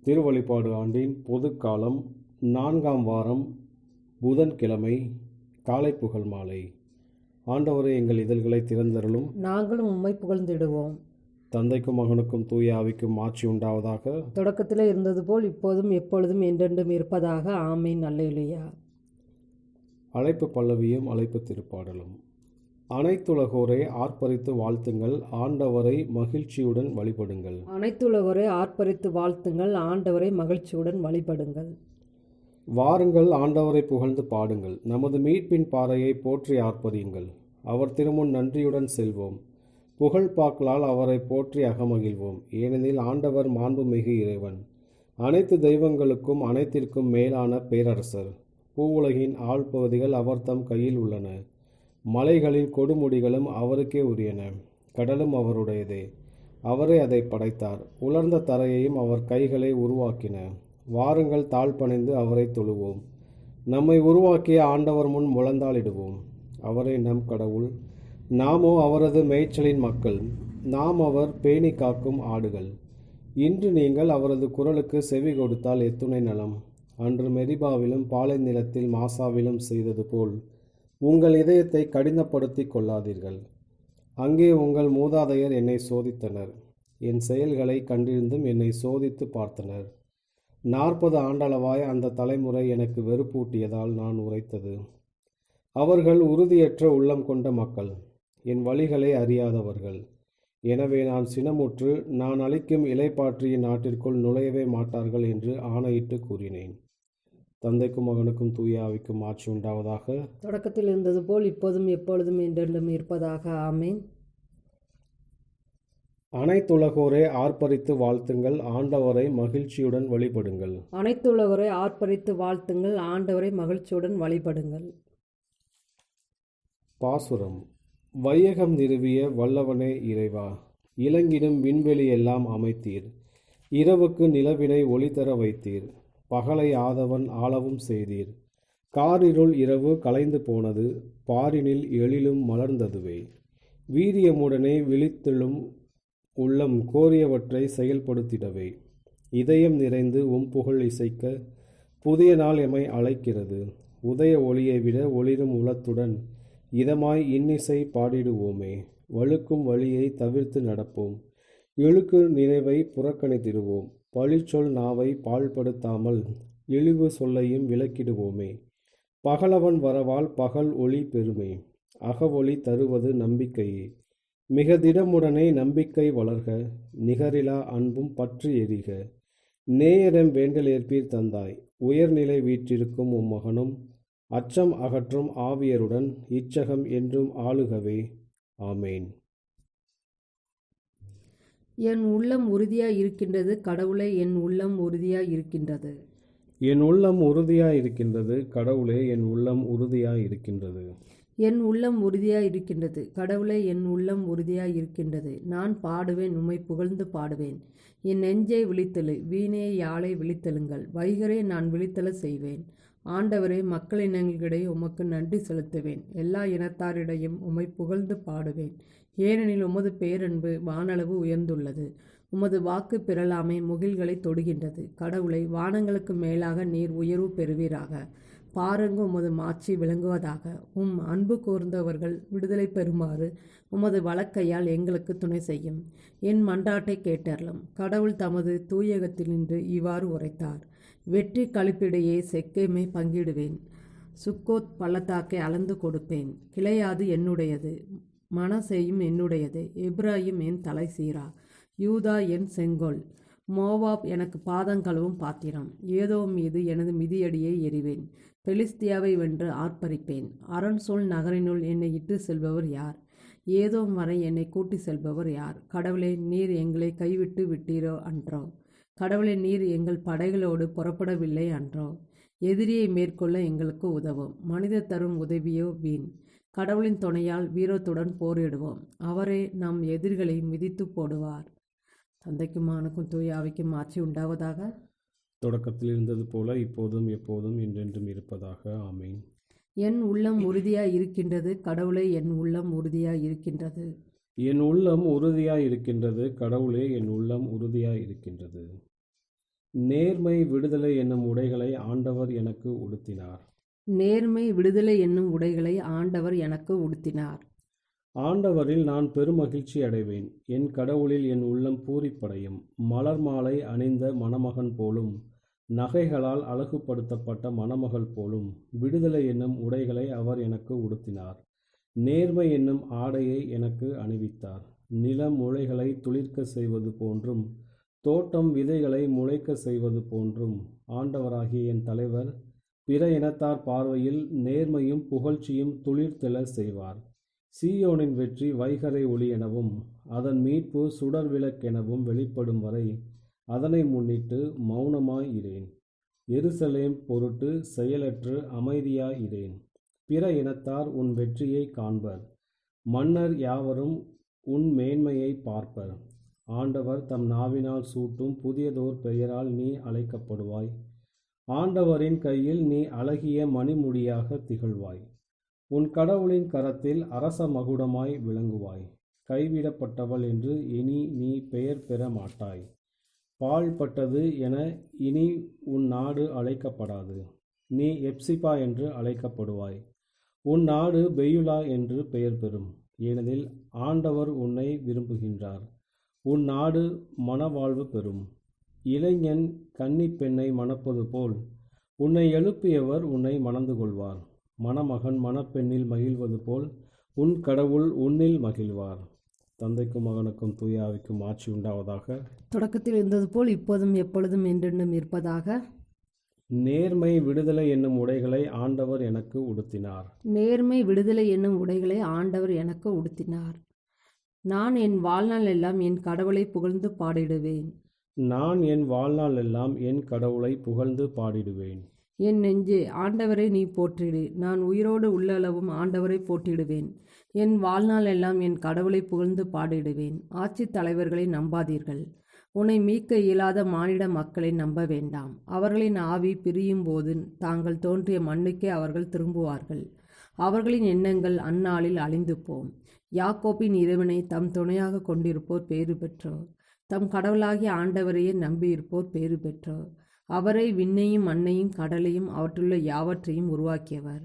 திருவழிபாடு ஆண்டின் பொதுக்காலம் 4ஆம் வாரம் புதன்கிழமை காலை புகழ் மாலை. ஆண்டவரே, எங்கள் இதழ்களை திறந்தருளும், நாங்களும் உம்மை புகழ்ந்திடுவோம். தந்தைக்கும் மகனுக்கும் தூய ஆவிக்கும் ஆட்சி உண்டாவதாக. தொடக்கத்தில் இருந்தது போல் இப்போதும் எப்பொழுதும் என்றென்றும் இருப்பதாக. ஆமீன். அல்லேலூயா. அழைப்பு பல்லவியும் அழைப்பு திருப்பாடலும். அனைத்துலகோரை ஆர்ப்பரித்து வாழ்த்துங்கள், ஆண்டவரை மகிழ்ச்சியுடன் வழிபடுங்கள். அனைத்துலகோரை ஆர்ப்பரித்து வாழ்த்துங்கள், ஆண்டவரை மகிழ்ச்சியுடன் வழிபடுங்கள். வாருங்கள், ஆண்டவரை புகழ்ந்து பாடுங்கள், நமது மீட்பின் பாறையை போற்றி ஆர்ப்பரியுங்கள். அவர் திருமுன் நன்றியுடன் செல்வோம், புகழ்பாக்களால் அவரை போற்றி அகமகிழ்வோம். ஏனெனில் ஆண்டவர் மாண்புமிகு இறைவன், அனைத்து தெய்வங்களுக்கும் அனைத்திற்கும் மேலான பேரரசர். பூவுலகின் ஆழ்பகுதிகள் அவர் தம் கையில் உள்ளன, மலைகளின் கொடுமுடிகளும் அவருக்கே உரியன. கடலும் அவருடையதே, அவரே அதை படைத்தார். உலர்ந்த தரையையும் அவர் கைகளை உருவாக்கின. வாருங்கள், தாழ்பணிந்து அவரை தொழுவோம், நம்மை உருவாக்கிய ஆண்டவர் முன் முழந்தாளிடுவோம். அவரே நம் கடவுள், நாமோ அவரது மேய்ச்சலின் மக்கள், நாம் அவர் பேணி காக்கும் ஆடுகள். இன்று நீங்கள் அவரது குரலுக்கு செவி கொடுத்தால் எத்துணை நலம். அன்று மெரிபாவிலும் பாலை நிலத்தில் மாசாவிலும் செய்தது போல் உங்கள் இதயத்தை கடினப்படுத்தி கொள்ளாதீர்கள். அங்கே உங்கள் மூதாதையர் என்னை சோதித்தனர், என் செயல்களை கண்டிருந்தும் என்னை சோதித்து பார்த்தனர். 40 ஆண்டளவாய் அந்த தலைமுறை எனக்கு வெறுப்பூட்டியதால் நான் உரைத்தது. அவர்கள் உறுதியற்ற உள்ளம் கொண்ட மக்கள், என் வழிகளை அறியாதவர்கள். எனவே நான் சினமுற்று, நான் அளிக்கும் இலைப்பாற்றியின் நாட்டிற்குள் நுழையவே மாட்டார்கள் என்று ஆணையிட்டு கூறினேன். தந்தைக்கும் மகனுக்கும் தூய ஆவிக்கும் ஆட்சி உண்டாவதாக. தொடக்கத்தில் இருந்தது போல் இப்போதும் எப்பொழுதும் என்றென்றும் இருப்பதாக. ஆமீன். அனைத்துலகோரை ஆர்ப்பரித்து வாழ்த்துங்கள், ஆண்டவரை மகிழ்ச்சியுடன் வழிபடுங்கள். அனைத்துலகோரை ஆர்ப்பரித்து வாழ்த்துங்கள், ஆண்டவரை மகிழ்ச்சியுடன் வழிபடுங்கள். பாசுரம். வையகம் நிறுவிய வல்லவனே இறைவா, இலங்கிடும் விண்வெளி எல்லாம் அமைத்தீர். இரவுக்கு நிலவினை ஒளிதர வைத்தீர், பகலை ஆதவன் ஆளவும் செய்தீர். காரிருள் இரவு கலைந்து போனது, பாரினில் எழிலும் மலர்ந்ததுவே. வீரியமுடனே விழித்தெழும் உள்ளம் கோரியவற்றை செயல்படுத்திடவே. இதயம் நிறைந்து புகழ் இசைக்க புதிய நாள் எமை அழைக்கிறது. உதய ஒளியை விட ஒளிரும் உளத்துடன் இதமாய் இன்னிசை பாடிடுவோமே. வழுக்கும் வழியை தவிர்த்து நடப்போம், இழுக்கு நினைவை புறக்கணித்திடுவோம். பழிச்சொல் நாவை பாழ்படுத்தாமல் இழிவு சொல்லையும் விலக்கிடுவோமே. பகலவன் வரவால் பகல் ஒளி பெருமே, அகவொளி தருவது நம்பிக்கையே. மிக திடமுடனே நம்பிக்கை வளர்க, நிகரிலா அன்பும் பற்றி எரிக. நேயரம் வேண்டல் ஏற்பீர் தந்தாய், உயர்நிலை வீற்றிருக்கும் மகனும் அச்சம் அகற்றும் ஆவியருடன் இச்சகம் என்றும் ஆளுகவே. ஆமேன். என் உள்ளம் உறுதியாய் இருக்கின்றது, கடவுளே என் உள்ளம் உறுதியாய் இருக்கின்றது. என் உள்ளம் உறுதியாய் இருக்கின்றது, கடவுளே என் உள்ளம் உறுதியாய் இருக்கின்றது. என் உள்ளம் உறுதியாய் இருக்கின்றது, கடவுளே என் உள்ளம் உறுதியாய் இருக்கின்றது. நான் பாடுவேன், உம்மை புகழ்ந்து பாடுவேன். என் நெஞ்சை விழித்தெழு, வீணே யாழை விழித்தெழுங்கள். வைகரே, நான் விழித்தெழ செய்வேன். ஆண்டவரே, மக்களினங்களிடையே உமக்கு நன்றி செலுத்துவேன். எல்லா இனத்தாரிடையும் உம்மை புகழ்ந்து பாடுவேன். ஏனெனில் உமது பேரன்பு வானளவு உயர்ந்துள்ளது, உமது வாக்கு பிறலாமை முகில்களை தொடுகின்றது. கடவுளை, வானங்களுக்கு மேலாக நீர் உயர்வு பெறுவீராக. பாருங்க, உமது மாட்சி விளங்குவதாக. அன்பு கூர்ந்தவர்கள் விடுதலை பெறுமாறு உமது வலக்கையால் எங்களுக்கு துணை செய்யும். என் மன்றாட்டை கேட்டருளும். கடவுள் தமது தூயகத்தினின்று இவ்வாறு உரைத்தார். வெற்றி களிப்பிடையே செக்கேமை பங்கிடுவேன், சுக்கோத் பள்ளத்தாக்கை அளந்து கொடுப்பேன். கிளையாது என்னுடையது, மனசேயும் என்னுடையது. எப்ராயிம் என் தலை சீரா, யூதா என் செங்கோல். மோவாப் எனக்கு பாதங்கழுவும் பாத்திரம். ஏதோம் மீது எனது மிதியடியை எறிவேன். பெலிஸ்தியாவை வென்று ஆர்ப்பரிப்பேன். அரண்சோல் நகரினுள் என்னை இட்டு செல்பவர் யார்? ஏதோம் வரை என்னை கூட்டி செல்பவர் யார்? கடவுளே, நீர் எங்களை கைவிட்டு விட்டீரோ அன்றோ? கடவுளே, நீர் எங்கள் படைகளோடு புறப்படவில்லை அன்றோ? எதிரியை மேற்கொள்ள எங்களுக்கு உதவும். மனிதர் தரும் உதவியோ வீண். கடவுளின் துணையால் வீரத்துடன் போரிடுவோம். அவரே நம் எதிரிகளை மிதித்து போடுவார். தந்தைக்கும் மகனுக்கும் தூய ஆவிக்கும் ஆட்சி உண்டாவதாக. தொடக்கத்தில் இருந்தது போல இப்போதும் எப்போதும் என்றென்றும் இருப்பதாக. ஆமீன். என் உள்ளம் உறுதியாய் இருக்கின்றது, கடவுளே என் உள்ளம் உறுதியாய் இருக்கின்றது. என் உள்ளம் உறுதியாய் இருக்கின்றது, கடவுளே என் உள்ளம் உறுதியாய் இருக்கின்றது. நேர்மை விடுதலை என்னும் உடைகளை ஆண்டவர் எனக்கு உடுத்தினார். நேர்மை விடுதலை என்னும் உடைகளை ஆண்டவர் எனக்கு உடுத்தினார். ஆண்டவரில் நான் பெருமகிழ்ச்சி அடைவேன். என் கடவுளில் என் உள்ளம் பூரிப்படையும். மலர் மாலை அணிந்த மணமகன் போலும், நகைகளால் அழகுபடுத்தப்பட்ட மணமகள் போலும் விடுதலை என்னும் உடைகளை அவர் எனக்கு உடுத்தினார். நேர்மை என்னும் ஆடையை எனக்கு அணிவித்தார். நிலம் முளைகளை துளிர்க்க செய்வது போன்றும் தோட்டம் விதைகளை முளைக்க செய்வது போன்றும் ஆண்டவராகிய என் தலைவர் பிற இனத்தார் பார்வையில் நேர்மையும் புகழ்ச்சியும் துளிர்த்தெழ செய்வார். சீயோனின் வெற்றி வைகறை ஒளி எனவும் அதன் மீட்பு சுடர் விளக்கெனவும் வெளிப்படும் வரை அதனை முன்னிட்டு மௌனமாய் இரேன். எருசலேம் பொருட்டு செயலற்று அமைதியாய் இரேன். பிற இனத்தார் உன் வெற்றியை காண்பர். மன்னர் யாவரும் உன் மேன்மையை பார்ப்பர். ஆண்டவர் தம் நாவினால் சூட்டும் புதியதோர் பெயரால் நீ அழைக்கப்படுவாய். ஆண்டவரின் கையில் நீ அழகிய மணிமுடியாக திகழ்வாய். உன் கடவுளின் கரத்தில் அரச மகுடமாய் விளங்குவாய். கைவிடப்பட்டவள் என்று இனி நீ பெயர் பெற மாட்டாய். பாழ்பட்டது என இனி உன் நாடு அழைக்கப்படாது. நீ எப்சிபா என்று அழைக்கப்படுவாய். உன் நாடு பெயுலா என்று பெயர் பெறும். ஏனெனில் ஆண்டவர் உன்னை விரும்புகின்றார். உன் நாடு மனவாழ்வு பெறும். இளைஞன் கன்னிப் பெண்ணை மணப்பது போல் உன்னை எழுப்பியவர் உன்னை மணந்து கொள்வார். மணமகன் மணப்பெண்ணில் மகிழ்வது போல் உன் கடவுள் உன்னில் மகிழ்வார். தந்தைக்கும் மகனுக்கும் தூய ஆவிக்கும் ஆட்சி உண்டாவதாக. தொடக்கத்தில் இருந்தது போல் இப்போதும் எப்பொழுதும் என்றென்றும் இருப்பதாக. நேர்மை விடுதலை என்னும் உடைகளை ஆண்டவர் எனக்கு உடுத்தினார். நேர்மை விடுதலை என்னும் உடைகளை ஆண்டவர் எனக்கு உடுத்தினார். நான் என் வாழ்நாள் எல்லாம் என் கடவுளை புகழ்ந்து பாடிடுவேன். நான் என் வாழ்நாள் எல்லாம் என் கடவுளை புகழ்ந்து பாடிடுவேன். என் நெஞ்சே, ஆண்டவரை நீ போற்றிடு. நான் உயிரோடு உள்ளளவும் ஆண்டவரை போற்றிடுவேன். என் வாழ்நாள் எல்லாம் என் கடவுளை புகழ்ந்து பாடிடுவேன். ஆட்சி தலைவர்களை நம்பாதீர்கள். உன்னை மீட்க இயலாத மானிட மக்களை நம்ப வேண்டாம். அவர்களின் ஆவி பிரியும் போது தாங்கள் தோன்றிய மண்ணுக்கே அவர்கள் திரும்புவார்கள். அவர்களின் எண்ணங்கள் அந்நாளில் அழிந்து போம். யாக்கோப்பின் இறைவனை தம் துணையாக கொண்டிருப்போர் பேறு பெற்றோர். தம் கடவுளாகிய ஆண்டவரையே நம்பியிருப்போர் பேறு பெற்றோர். அவரை விண்ணையும் மண்ணையும் கடலையும் அவற்றுள்ள யாவற்றையும் உருவாக்கியவர்.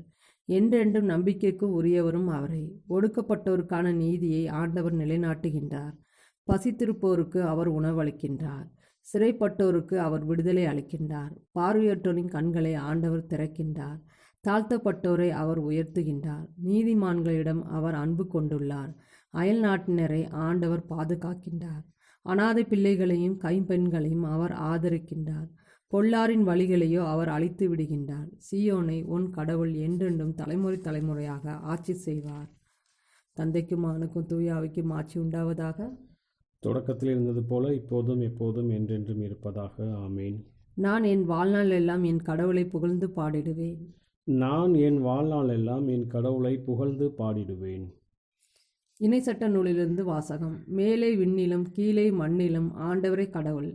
என்றென்றும் நம்பிக்கைக்கு உரியவரும் அவரை. ஒடுக்கப்பட்டோருக்கான நீதியை ஆண்டவர் நிலைநாட்டுகின்றார். பசித்திருப்போருக்கு அவர் உணவளிக்கின்றார். சிறைப்பட்டோருக்கு அவர் விடுதலை அளிக்கின்றார். பார்வையற்றோரின் கண்களை ஆண்டவர் திறக்கின்றார். தாழ்த்தப்பட்டோரை அவர் உயர்த்துகின்றார். நீதிமான்களிடம் அவர் அன்பு கொண்டுள்ளார். அயல் நாட்டினரை ஆண்டவர் பாதுகாக்கின்றார். அனாதை பிள்ளைகளையும் கைம்பெண்களையும் அவர் ஆதரிக்கின்றார். பொல்லாரின் வழிகளையோ அவர் அழித்து விடுகின்றார். சீயோனை உன் கடவுள் என்றென்றும் தலைமுறை தலைமுறையாக ஆட்சி செய்வார். தந்தைக்கும் மகனுக்கும் தூய ஆவிக்கும் ஆட்சி உண்டாவதாக. தொடக்கத்தில் இருந்தது போல இப்போதும் எப்போதும் என்றென்றும் இருப்பதாக. ஆமீன். நான் என் வாழ்நாள் எல்லாம் என் கடவுளை புகழ்ந்து பாடிடுவேன். நான் என் வாழ்நாள் எல்லாம் என் கடவுளை புகழ்ந்து பாடிடுவேன். இணை சட்ட நூலிலிருந்து வாசகம். மேலே விண்ணிலும் கீழே மண்ணிலும் ஆண்டவரே கடவுள்.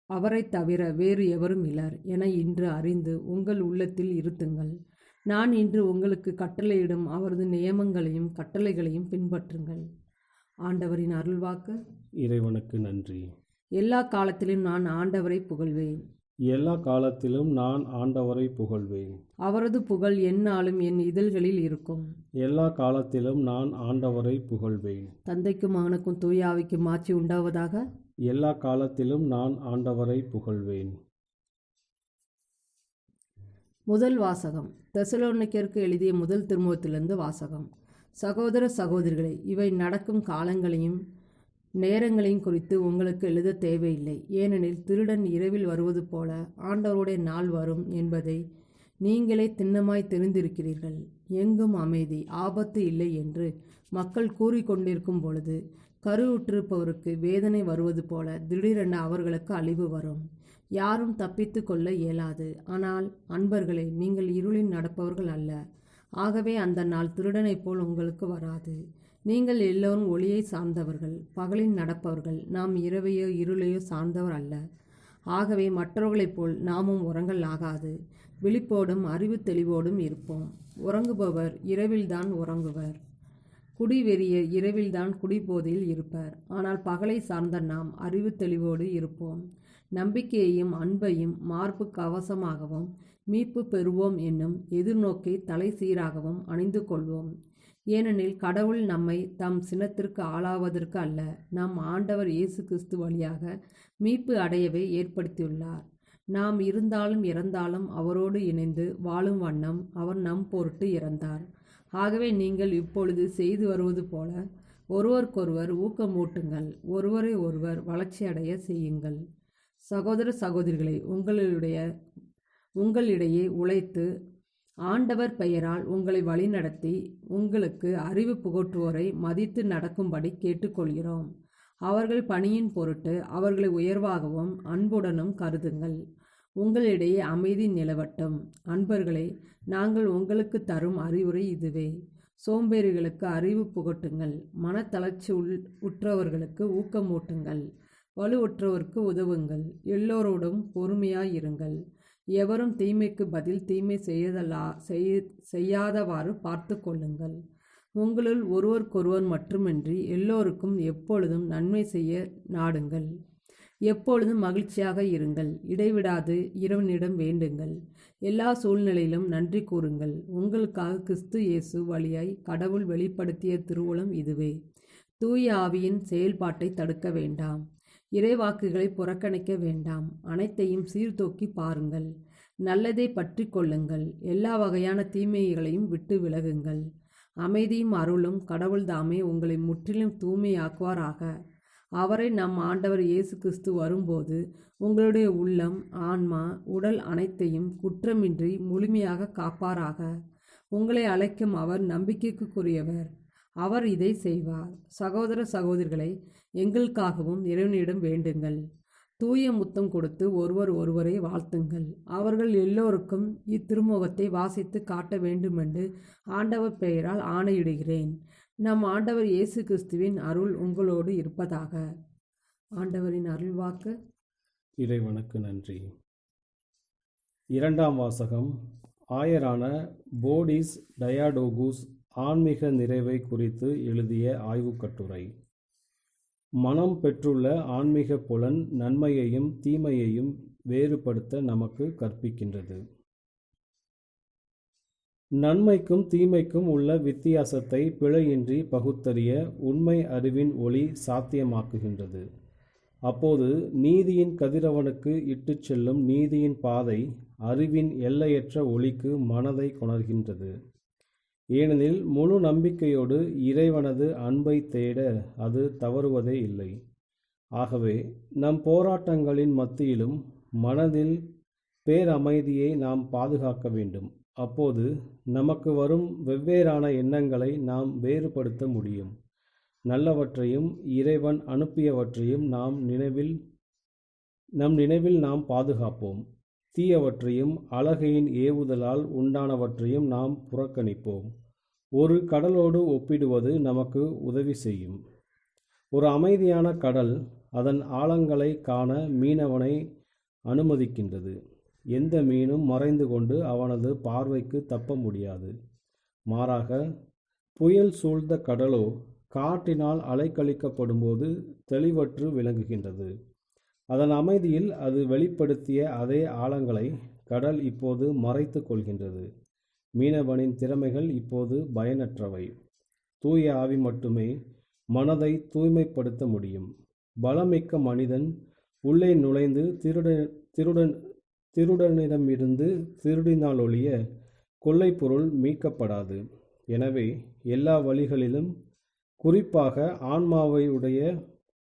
அவரை தவிர வேறு எவரும் இலர் என இன்று அறிந்து உங்கள் உள்ளத்தில் இருத்துங்கள். நான் இன்று உங்களுக்கு கட்டளையிடும் அவரது நியமங்களையும் கட்டளைகளையும் பின்பற்றுங்கள். ஆண்டவரின் அருள்வாக்கு. இறைவனுக்கு நன்றி. எல்லா காலத்திலும் நான் ஆண்டவரை புகழ்வேன். எல்லா காலத்திலும் நான் ஆண்டவரை புகழ்வேன். அவரது புகழ் எந்நாளும் என் இதழ்களில் இருக்கும். எல்லா காலத்திலும் நான் ஆண்டவரை புகழ்வேன். தந்தைக்கும் மகனுக்கும் தூய ஆவிக்கும் ஆட்சி உண்டாவதாக. எல்லா காலத்திலும் நான் ஆண்டவரை புகழ்வேன். முதல் வாசகம். தெசலோனிக்கேயருக்கு எழுதிய முதல் திருமுகத்திலிருந்து வாசகம். சகோதர சகோதரிகளே, இவை நடக்கும் காலங்களையும் நேரங்களையும் குறித்து உங்களுக்கு எழுத தேவையில்லை. ஏனெனில் திருடன் இரவில் வருவது போல ஆண்டவருடைய நாள் வரும் என்பதை நீங்களே திண்ணமாய் தெரிந்திருக்கிறீர்கள். எங்கும் அமைதி, ஆபத்து இல்லை என்று மக்கள் கூறிக்கொண்டிருக்கும் பொழுது கருவுற்றிருப்பவருக்கு வேதனை வருவது போல திடீரென அவர்களுக்கு அழிவு வரும். யாரும் தப்பித்து கொள்ள இயலாது. ஆனால் அன்பர்களே, நீங்கள் இருளில் நடப்பவர்கள் அல்ல. ஆகவே அந்த நாள் திருடனைப் போல் உங்களுக்கு வராது. நீங்கள் எல்லோரும் ஒளியை சார்ந்தவர்கள், பகலில் நடப்பவர்கள். நாம் இரவையோ இருளையோ சார்ந்தவர் அல்ல. ஆகவே மற்றவர்களைப் போல் நாமும் உறங்கல் ஆகாது. விழிப்போடும் அறிவு தெளிவோடும் இருப்போம். உறங்குபவர் இரவில்தான் உறங்குவர். குடிவெறியர் இரவில்தான் குடிபோதையில் இருப்பர். ஆனால் பகலை சார்ந்த நாம் அறிவு தெளிவோடு இருப்போம். நம்பிக்கையையும் அன்பையும் மார்பு கவசமாகவும் மீட்பு பெறுவோம் என்னும் எதிர்நோக்கை தலை சீராகவும் அணிந்து கொள்வோம். ஏனெனில் கடவுள் நம்மை தம் சினத்திற்கு ஆளாவதற்கு அல்ல, நம் ஆண்டவர் இயேசு கிறிஸ்து வழியாக மீட்பு அடையவே ஏற்படுத்தியுள்ளார். நாம் இருந்தாலும் இறந்தாலும் அவரோடு இணைந்து வாழும் வண்ணம் அவர் நம் பொருட்டு இறந்தார். ஆகவே நீங்கள் இப்பொழுது செய்து வருவது போல ஒருவருக்கொருவர் ஊக்கமூட்டுங்கள், ஒருவரை ஒருவர் வளர்ச்சியடைய செய்யுங்கள். சகோதர சகோதரிகளை, உங்களிடையே உழைத்து ஆண்டவர் பெயரால் உங்களை வழிநடத்தி உங்களுக்கு அறிவு புகட்டுவோரை மதித்து நடக்கும்படி கேட்டுக்கொள்கிறோம். அவர்கள் பணியின் பொருட்டு அவர்களை உயர்வாகவும் அன்புடனும் கருதுங்கள். உங்களிடையே அமைதி நிலவட்டும். அன்பர்களே, நாங்கள் உங்களுக்கு தரும் அறிவுரை இதுவே. சோம்பேறிகளுக்கு அறிவு புகட்டுங்கள், மனத்தளர்ச்சி உற்றவர்களுக்கு ஊக்கமூட்டுங்கள், வலுவுற்றவருக்கு உதவுங்கள், எல்லோரோடும் பொறுமையாயிருங்கள். எவரும் தீமைக்கு பதில் தீமை செய்யாதவாறு பார்த்து கொள்ளுங்கள். உங்களுள் ஒருவருக்கொருவர் மட்டுமின்றி எல்லோருக்கும் எப்பொழுதும் நன்மை செய்ய நாடுங்கள். எப்பொழுதும் மகிழ்ச்சியாக இருங்கள். இடைவிடாது இறைவனிடம் வேண்டுங்கள். எல்லா சூழ்நிலையிலும் நன்றி கூறுங்கள். உங்களுக்காக கிறிஸ்து இயேசு வழியாய் கடவுள் வெளிப்படுத்திய திருவுளம் இதுவே. தூய ஆவியின் செயல்பாட்டை தடுக்க வேண்டாம். இறைவாக்குகளை புறக்கணிக்க வேண்டாம். அனைத்தையும் சீர்தூக்கி பாருங்கள். நல்லதை பற்றி கொள்ளுங்கள். எல்லா வகையான தீமைகளையும் விட்டு விலகுங்கள். அமைதியும் அருளும் கடவுள் தாமே உங்களை முற்றிலும் தூய்மையாக்குவாராக. அவரை நம் ஆண்டவர் இயேசு கிறிஸ்து வரும்போது உங்களுடைய உள்ளம், ஆன்மா, உடல் அனைத்தையும் குற்றமின்றி முழுமையாக காப்பாராக. உங்களை அழைக்கும் அவர் நம்பிக்கைக்குரியவர். அவர் இதை செய்வார். சகோதர சகோதரிகளை, எங்களுக்காகவும் இறைவனிடம் வேண்டுங்கள். தூய முத்தம் கொடுத்து ஒருவரை வாழ்த்துங்கள். அவர்கள் எல்லோருக்கும் இத்திருமுகத்தை வாசித்து காட்ட வேண்டுமென்று ஆண்டவர் பெயரால் ஆணையிடுகிறேன். நம் ஆண்டவர் இயேசு கிறிஸ்துவின் அருள் உங்களோடு இருப்பதாக. ஆண்டவரின் அருள்வாக்கு. இறைவனுக்கு நன்றி. இரண்டாம் வாசகம். ஆயரான போடிஸ் டயாடோகூஸ் ஆன்மீக நிறைவை குறித்து எழுதிய ஆய்வுக் கட்டுரை. மனம் பெற்றுள்ள ஆன்மீக புலன் நன்மையையும் தீமையையும் வேறுபடுத்த நமக்கு கற்பிக்கின்றது. நன்மைக்கும் தீமைக்கும் உள்ள வித்தியாசத்தை பிழையின்றி பகுத்தறிய உண்மை அறிவின் ஒளி சாத்தியமாக்குகின்றது. அப்போது நீதியின் கதிரவனுக்கு இட்டுச் செல்லும் நீதியின் பாதை அறிவின் எல்லையற்ற ஒளிக்கு மனதை கொணர்கின்றது. ஏனெனில் முழு நம்பிக்கையோடு இறைவனது அன்பை தேட அது தவறுவதே இல்லை. ஆகவே நம் போராட்டங்களின் மத்தியிலும் மனதில் பேரமைதியை நாம் பாதுகாக்க வேண்டும். அப்போது நமக்கு வரும் வெவ்வேறான எண்ணங்களை நாம் வேறுபடுத்த முடியும். நல்லவற்றையும் இறைவன் அனுப்பியவற்றையும் நம் நினைவில் நாம் பாதுகாப்போம். தீயவற்றையும் அழகையின் ஏவுதலால் உண்டானவற்றையும் நாம் புறக்கணிப்போம். ஒரு கடலோடு ஒப்பிடுவது நமக்கு உதவி செய்யும். ஒரு அமைதியான கடல் அதன் ஆழங்களை காண மீனவனை அனுமதிக்கின்றது. எந்த மீனும் மறைந்து கொண்டு அவனது பார்வைக்கு தப்ப முடியாது. மாறாக புயல் சூழ்ந்த கடலோ காற்றினால் அலைக்கழிக்கப்படும்போது தெளிவற்று விளங்குகின்றது. அதன் அமைதியில் அது வெளிப்படுத்திய அதே ஆழங்களை கடல் இப்போது மறைத்து கொள்கின்றது. மீனவனின் திறமைகள் இப்போது பயனற்றவை. தூய ஆவி மட்டுமே மனதை தூய்மைப்படுத்த முடியும். பலமிக்க மனிதன் உள்ளே நுழைந்து திருடனிடமிருந்து திருடினாலொழிய கொள்ளைப்பொருள் மீட்கப்படாது. எனவே எல்லா வழிகளிலும், குறிப்பாக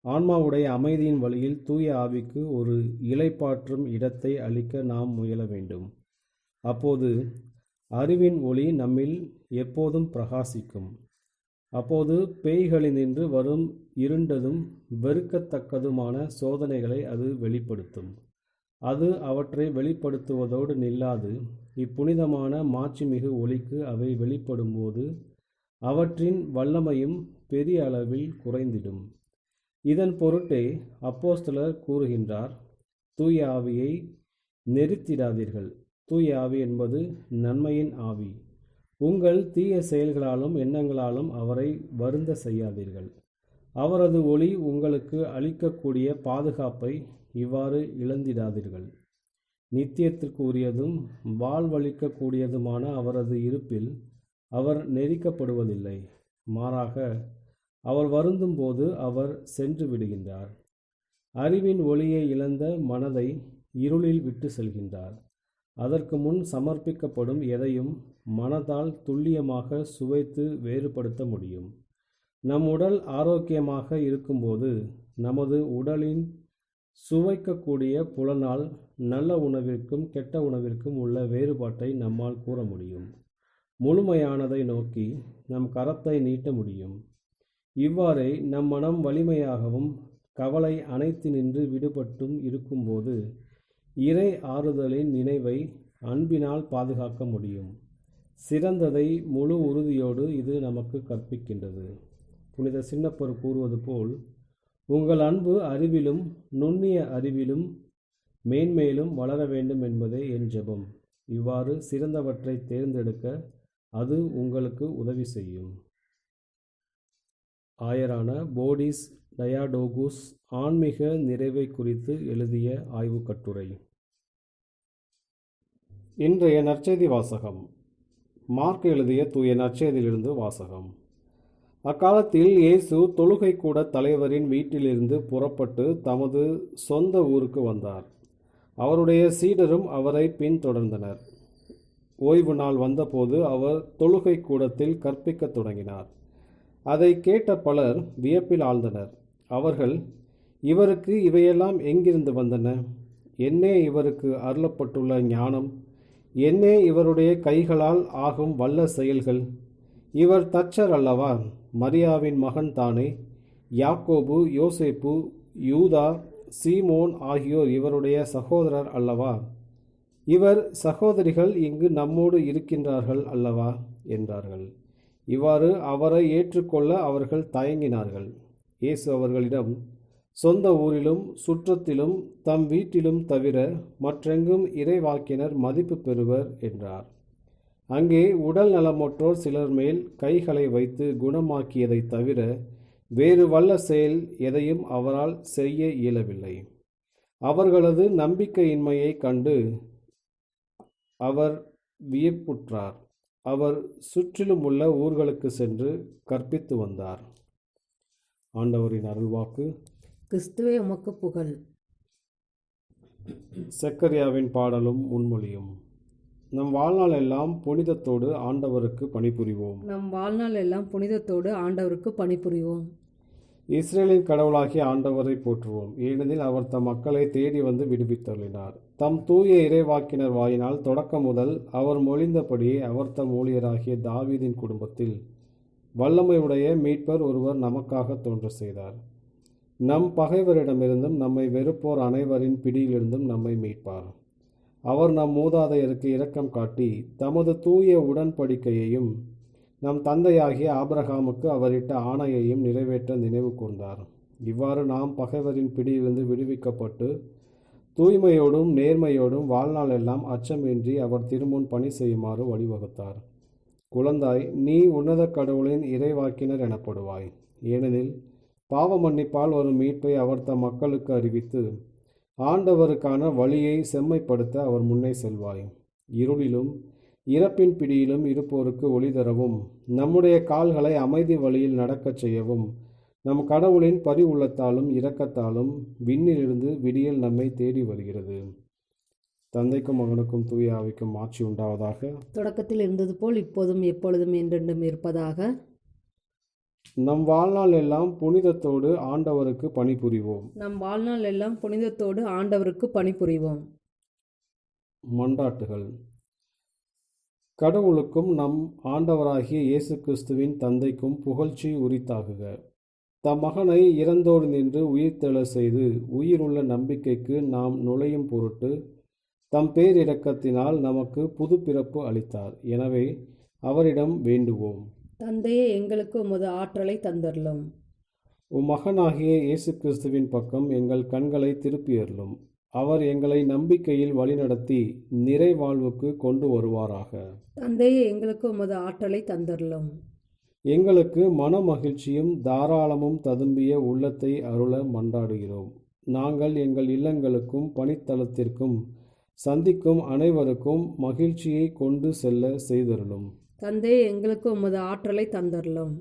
ஆன்மாவுடைய அமைதியின் வழியில் தூய ஆவிக்கு ஒரு இளைப்பாற்றும் இடத்தை அளிக்க நாம் முயல வேண்டும். அப்போது அறிவின் ஒளி நம்மில் எப்போதும் பிரகாசிக்கும். அப்போது பேய்களினின்று வரும் இருண்டதும் வெறுக்கத்தக்கதுமான சோதனைகளை அது வெளிப்படுத்தும். அது அவற்றை வெளிப்படுத்துவதோடு நில்லாது இப்புனிதமான மாட்சிமிகு ஒளிக்கு அவை வெளிப்படும்போது அவற்றின் வல்லமையும் பெரிய அளவில் குறைந்திடும். இதன் பொருட்டே அப்போஸ்தலர் கூறுகின்றார், தூய ஆவியை நெரித்திடாதீர்கள். தூய ஆவி என்பது நன்மையின் ஆவி. உங்கள் தீய செயல்களாலும் எண்ணங்களாலும் அவரை வருந்த செய்யாதீர்கள். அவரது ஒளி உங்களுக்கு அளிக்கக்கூடிய பாதுகாப்பை இவ்வாறு இழந்திடாதீர்கள். நித்தியத்திற்கு உரியதும் வாழ்வளிக்கக்கூடியதுமான அவரது இருப்பில் அவர் நெரிக்கப்படுவதில்லை. மாறாக அவர் வருந்தும் போது அவர் சென்று விடுகின்றார். அறிவின் ஒளியை இழந்த மனதை இருளில் விட்டு செல்கின்றார். அதற்கு முன் சமர்ப்பிக்கப்படும் எதையும் மனதால் துல்லியமாக சுவைத்து வேறுபடுத்த முடியும். நம் உடல் ஆரோக்கியமாக இருக்கும்போது நமது உடலின் சுவைக்கக்கூடிய புலனால் நல்ல உணவிற்கும் கெட்ட உணவிற்கும் உள்ள வேறுபாட்டை நம்மால் கூற முடியும். முழுமையானதை நோக்கி நம் கரத்தை நீட்ட முடியும். இவ்வாறே நம் மனம் வலிமையாகவும் கவலை அனைத்து நின்று விடுபட்டும் இருக்கும்போது இறை ஆறுதலின் நினைவை அன்பினால் பாதுகாக்க முடியும். சிறந்ததை முழு உறுதியோடு இது நமக்கு கற்பிக்கின்றது. புனித சின்னப்பர் கூறுவது போல், உங்கள் அன்பு அறிவிலும் நுண்ணிய அறிவிலும் மேன்மேலும் வளர வேண்டும் என்பதே என் ஜெபம். இவ்வாறு சிறந்தவற்றை தேர்ந்தெடுக்க அது உங்களுக்கு உதவி செய்யும். ஆயரான போடிஸ் டயாடோகுஸ் ஆன்மீக நிறைவை குறித்து எழுதிய ஆய்வுக் கட்டுரை. இன்றைய நற்செய்தி வாசகம். மார்க் எழுதிய தூய நற்செய்தியிலிருந்து வாசகம். அக்காலத்தில் இயேசு தொழுகை கூட தலைவரின் வீட்டிலிருந்து புறப்பட்டு தமது சொந்த ஊருக்கு வந்தார். அவருடைய சீடரும் அவரை பின்தொடர்ந்தனர். ஓய்வு நாள் வந்தபோது அவர் தொழுகை கூடத்தில் கற்பிக்கத் தொடங்கினார். அதை கேட்ட பலர் வியப்பில் ஆழ்ந்தனர். அவர்கள், இவருக்கு இவையெல்லாம் எங்கிருந்து வந்தன? என்னே இவருக்கு அருளப்பட்டுள்ள ஞானம்? என்னே இவருடைய கைகளால் ஆகும் வல்ல செயல்கள்? இவர் தச்சர் அல்லவா? மரியாவின் மகன் தானே? யாக்கோபு, யோசேப்பு, யூதா, சீமோன் ஆகியோர் இவருடைய சகோதரர் அல்லவா? இவர் சகோதரிகள் இங்கு நம்மோடு இருக்கின்றார்கள் அல்லவா என்றார்கள். இவ்வாறு அவரை ஏற்றுக்கொள்ள அவர்கள் தயங்கினார்கள். இயேசு அவர்களிடம், சொந்த ஊரிலும் சுற்றத்திலும் தம் வீட்டிலும் தவிர மற்றெங்கும் இறைவாக்கினர் மதிப்பு பெறுவர் என்றார். அங்கே உடல் நலமற்றோர் சிலர் மேல் கைகளை வைத்து குணமாக்கியதை தவிர வேறு வல்ல செயல் எதையும் அவரால் செய்ய இயலவில்லை. அவர்களது நம்பிக்கையின்மையை கண்டு அவர் வியப்புற்றார். அவர் சுற்றிலும் உள்ள ஊர்களுக்கு சென்று கற்பித்து வந்தார். ஆண்டவரின் அருள்வாக்கு. கிறிஸ்துவே உமக்கு புகழ். செக்கரியாவின் பாடலும் முன்மொழியும். நம் வாழ்நாள் எல்லாம் புனிதத்தோடு ஆண்டவருக்கு பணிபுரிவோம். நம் வாழ்நாள் எல்லாம் புனிதத்தோடு ஆண்டவருக்கு பணிபுரிவோம். இஸ்ரேலின் கடவுளாகிய ஆண்டவரை போற்றுவோம். ஏனெனில் அவர் தம் மக்களை தேடி வந்து விடுவித்தருளினார். தம் தூய இறைவாக்கினர் வாயினால் தொடக்கம் முதல் அவர் மொழிந்தபடியே அவர் தம் ஊழியராகிய தாவீதின் குடும்பத்தில் வல்லமையுடைய மீட்பர் ஒருவர் நமக்காக தோன்ற செய்தார். நம் பகைவரிடமிருந்தும் நம்மை வெறுப்போர் அனைவரின் பிடியிலிருந்தும் நம்மை மீட்பார். அவர் நம் மூதாதையருக்கு இரக்கம் காட்டி தமது தூய உடன்படிக்கையையும் நம் தந்தையாகிய ஆபிரகாமுக்கு அவரிட்ட ஆணையையும் நிறைவேற்ற நினைவு கூர்ந்தார். இவ்வாறு நாம் பகைவரின் பிடியிலிருந்து விடுவிக்கப்பட்டு தூய்மையோடும் நேர்மையோடும் வாழ்நாள் எல்லாம் அச்சமின்றி அவர் திருமுன் பணி செய்யுமாறு வழிவகுத்தார். குழந்தாய், நீ உன்னத கடவுளின் இறைவாக்கினர் எனப்படுவாய். ஏனெனில் பாவ மன்னிப்பால் வரும் மீட்பை அவர் தம் மக்களுக்கு அறிவித்து ஆண்டவருக்கான வழியை செம்மைப்படுத்த அவர் முன்னே செல்வாய். இருளிலும் இறப்பின் பிடியிலும் இருப்போருக்கு ஒளி தரவும் நம்முடைய கால்களை அமைதி வழியில் நடக்கச் செய்யவும் நம் கடவுளின் பரிவுள்ளத்தாலும் இரக்கத்தாலும் விண்ணிலிருந்து விடியல் நம்மை தேடி வருகிறது. தந்தைக்கும் மகனுக்கும் தூய ஆவிக்கும் ஆட்சி உண்டாவதாக. தொடக்கத்தில் இருந்தது போல் இப்போதும் எப்பொழுதும் என்றென்றும் இருப்பதாக. நம் வாழ்நாள் எல்லாம் புனிதத்தோடு ஆண்டவருக்கு பணிபுரிவோம். நம் வாழ்நாள் எல்லாம் புனிதத்தோடு ஆண்டவருக்கு பணிபுரிவோம். மன்றாட்டுகள். கடவுளுக்கும் நம் ஆண்டவராகிய இயேசு கிறிஸ்துவின் தந்தைக்கும் புகழ்ச்சி உரித்தாகுக. தம் மகனை இறந்தோடு நின்று உயிர்த்தெழ செய்து உயிருள்ள நம்பிக்கைக்கு நாம் நுழையும் பொருட்டு தம் பேரிரக்கத்தினால் நமக்கு புது பிறப்பு அளித்தார். எனவே அவரிடம் வேண்டுவோம். தந்தையே, எங்களுக்கு உமது ஆற்றலை தந்தருளும். உம் மகனாகிய இயேசு கிறிஸ்துவின் பக்கம் எங்கள் கண்களை திருப்பியருளும். அவர் எங்களை நம்பிக்கையில் வழிநடத்தி நிறை வாழ்வுக்கு கொண்டு வருவாராக. தந்தையே, எங்களுக்கு உமது ஆற்றலை தந்தருளும். எங்களுக்கு மன மகிழ்ச்சியும் தாராளமும் ததும்பிய உள்ளத்தை அருள மன்றாடுகிறோம். நாங்கள் எங்கள் இல்லங்களுக்கும் பணித்தளத்திற்கும் சந்திக்கும் அனைவருக்கும் மகிழ்ச்சியை கொண்டு செல்ல செய்தருளும். தந்தை, எங்களுக்கு உமது ஆற்றலை தந்தருளும்.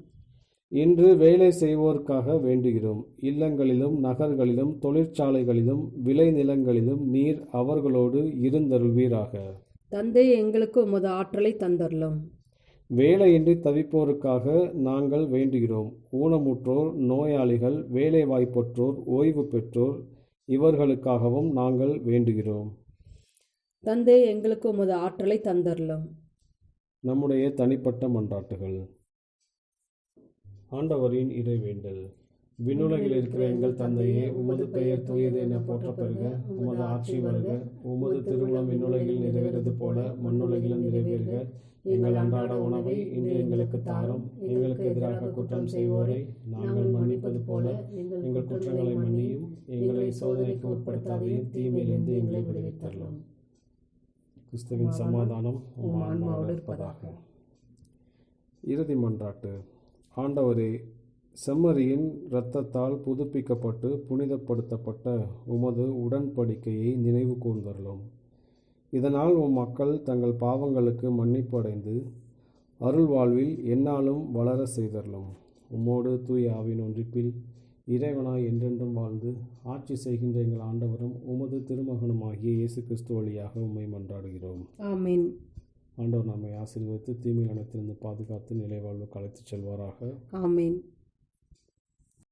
இன்று வேலை செய்வோருக்காக வேண்டுகிறோம். இல்லங்களிலும் நகர்களிலும் தொழிற்சாலைகளிலும் விளைநிலங்களிலும் நீர் அவர்களோடு இருந்தருள்வீராக. தந்தை, எங்களுக்கு உமது ஆற்றலை தந்தருளும். வேலையின்றி தவிப்போருக்காக நாங்கள் வேண்டுகிறோம். ஊனமுற்றோர், நோயாளிகள், வேலைவாய்ப்பற்றோர், ஓய்வு பெற்றோர் இவர்களுக்காகவும் நாங்கள் வேண்டுகிறோம். தந்தை, எங்களுக்கு உமது ஆற்றலை தந்தருளும். நம்முடைய தனிப்பட்ட மன்றாட்டுகள். ஆண்டவரின் இறைவேண்டல். விண்ணுலகில் இருக்கிற எங்கள் தந்தையே, உமது பெயர் தூயது என போற்றப்பெறுக. உமது ஆட்சி வருக. உமது திருவுளம் விண்ணுலகில் நிறைவேறது போல மண்ணுலகிலும் நிறைவேறுக. எங்கள் அன்றாட உணவை இன்று எங்களுக்கு தாரும். எங்களுக்கு எதிராக குற்றம் செய்வோரை நாங்கள் மன்னிப்பது போல எங்கள் குற்றங்களை மன்னியும். எங்களை சோதனைக்கு உட்படுத்தாதையும் தீமையிலிருந்து எங்களை விடுவித்தரலாம். கிறிஸ்துவின் சமாதானம் உம் ஆன்மாவோடு இருப்பதாக. இறுதி மன்றாட்டு. ஆண்டவரே, செம்மறியின் இரத்தத்தால் புதுப்பிக்கப்பட்டு புனிதப்படுத்தப்பட்ட உமது உடன்படிக்கையை நினைவு கூர்ந்தருளும். இதனால் உம் மக்கள் தங்கள் பாவங்களுக்கு மன்னிப்பு அடைந்து அருள் வாழ்வில் எந்நாளும் வளர செய்தருளும். உம்மோடு தூய ஆவியின் ஒன்றிப்பில் இறைவனாய் என்றென்றும் வாழ்ந்து ஆட்சி செய்கின்ற எங்கள் ஆண்டவரும் உமது திருமகனுமாகிய இயேசு கிறிஸ்து வழியாக உம்மை மன்றாடுகிறோம். ஆமீன். ஆண்டவர் நம்மை ஆசீர்வதித்து தீமையில் அனைத்திலிருந்து பாதுகாத்து நிலை வாழ்வுக்கு அழைத்துச் செல்வாராக. ஆமீன்.